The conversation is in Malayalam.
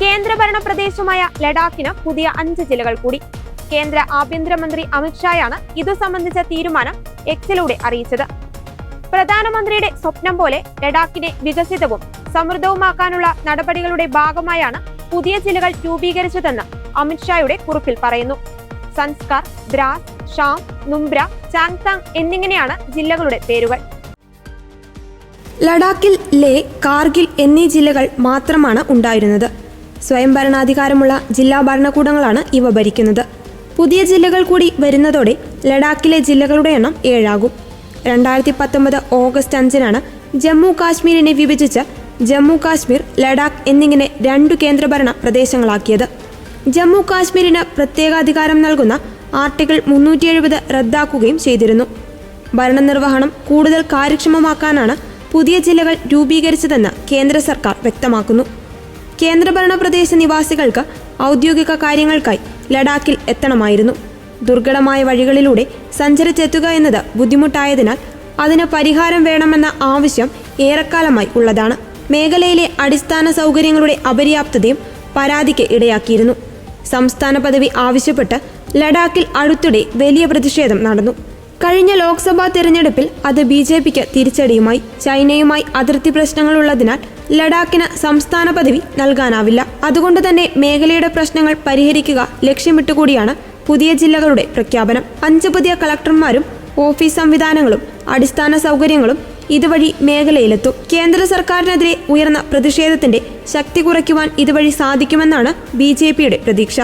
കേന്ദ്രഭരണ പ്രദേശമായ ലഡാക്കിന് പുതിയ 5 ജില്ലകൾ കൂടി. കേന്ദ്ര ആഭ്യന്തരമന്ത്രി അമിത്ഷായാണ് ഇതു സംബന്ധിച്ച തീരുമാനം എക്സിലൂടെ അറിയിച്ചത്. പ്രധാനമന്ത്രിയുടെ സ്വപ്നം പോലെ ലഡാക്കിനെ വികസിതവും സമൃദ്ധവുമാക്കാനുള്ള നടപടികളുടെ ഭാഗമായാണ് പുതിയ ജില്ലകൾ രൂപീകരിച്ചതെന്ന് അമിത്ഷായുടെ കുറിപ്പിൽ പറയുന്നു. സൻസ്കാർ, ദ്രാസ്, ഷാം, നുംബ്ര, ചാങ്താങ് എന്നിങ്ങനെയാണ് ജില്ലകളുടെ പേരുകൾ. ലഡാക്കിൽ ലേ, കാർഗിൽ എന്നീ ജില്ലകൾ മാത്രമാണ് ഉണ്ടായിരുന്നത്. സ്വയംഭരണാധികാരമുള്ള ജില്ലാ ഭരണകൂടങ്ങളാണ് ഇവ ഭരിക്കുന്നത്. പുതിയ ജില്ലകൾ കൂടി വരുന്നതോടെ ലഡാക്കിലെ ജില്ലകളുടെ എണ്ണം 7 ആകും. 2019 ഓഗസ്റ്റ് 5-നാണ് ജമ്മു കാശ്മീരിനെ വിഭജിച്ച് ജമ്മു കാശ്മീർ, ലഡാക്ക് എന്നിങ്ങനെ 2 കേന്ദ്രഭരണ പ്രദേശങ്ങളാക്കിയത്. ജമ്മു കാശ്മീരിന് പ്രത്യേകാധികാരം നൽകുന്ന ആർട്ടിക്കിൾ 370 റദ്ദാക്കുകയും ചെയ്തിരുന്നു. ഭരണനിർവഹണം കൂടുതൽ കാര്യക്ഷമമാക്കാനാണ് പുതിയ ജില്ലകൾ രൂപീകരിച്ചതെന്ന് കേന്ദ്ര സർക്കാർ വ്യക്തമാക്കുന്നു. കേന്ദ്രഭരണ പ്രദേശ നിവാസികൾക്ക് ഔദ്യോഗിക കാര്യങ്ങൾക്കായി ലഡാക്കിൽ എത്തണമായിരുന്നു. ദുർഘടമായ വഴികളിലൂടെ സഞ്ചരിച്ചെത്തുക എന്നത് ബുദ്ധിമുട്ടായതിനാൽ അതിന് പരിഹാരം വേണമെന്ന ആവശ്യം ഏറെക്കാലമായി ഉള്ളതാണ്. മേഖലയിലെ അടിസ്ഥാന സൗകര്യങ്ങളുടെ അപര്യാപ്തതയും പരാതിക്ക് ഇടയാക്കിയിരുന്നു. സംസ്ഥാന പദവി ആവശ്യപ്പെട്ട് ലഡാക്കിൽ അടുത്തിടെ വലിയ പ്രതിഷേധം നടന്നു. കഴിഞ്ഞ ലോക്സഭാ തെരഞ്ഞെടുപ്പിൽ അത് BJPക്ക് തിരിച്ചടിയുമായി. ചൈനയുമായി അതിർത്തി പ്രശ്നങ്ങളുള്ളതിനാൽ ലഡാക്കിന് സംസ്ഥാന പദവി നൽകാനാവില്ല. അതുകൊണ്ട് തന്നെ മേഖലയുടെ പ്രശ്നങ്ങൾ പരിഹരിക്കുക ലക്ഷ്യമിട്ടുകൂടിയാണ് പുതിയ ജില്ലകളുടെ പ്രഖ്യാപനം. 5 പുതിയ കളക്ടർമാരും ഓഫീസ് സംവിധാനങ്ങളും അടിസ്ഥാന സൗകര്യങ്ങളും ഇതുവഴി മേഖലയിലെത്തും. കേന്ദ്ര സർക്കാരിനെതിരെ ഉയർന്ന പ്രതിഷേധത്തിന്റെ ശക്തി കുറയ്ക്കുവാൻ ഇതുവഴി സാധിക്കുമെന്നാണ് BJPയുടെ പ്രതീക്ഷ.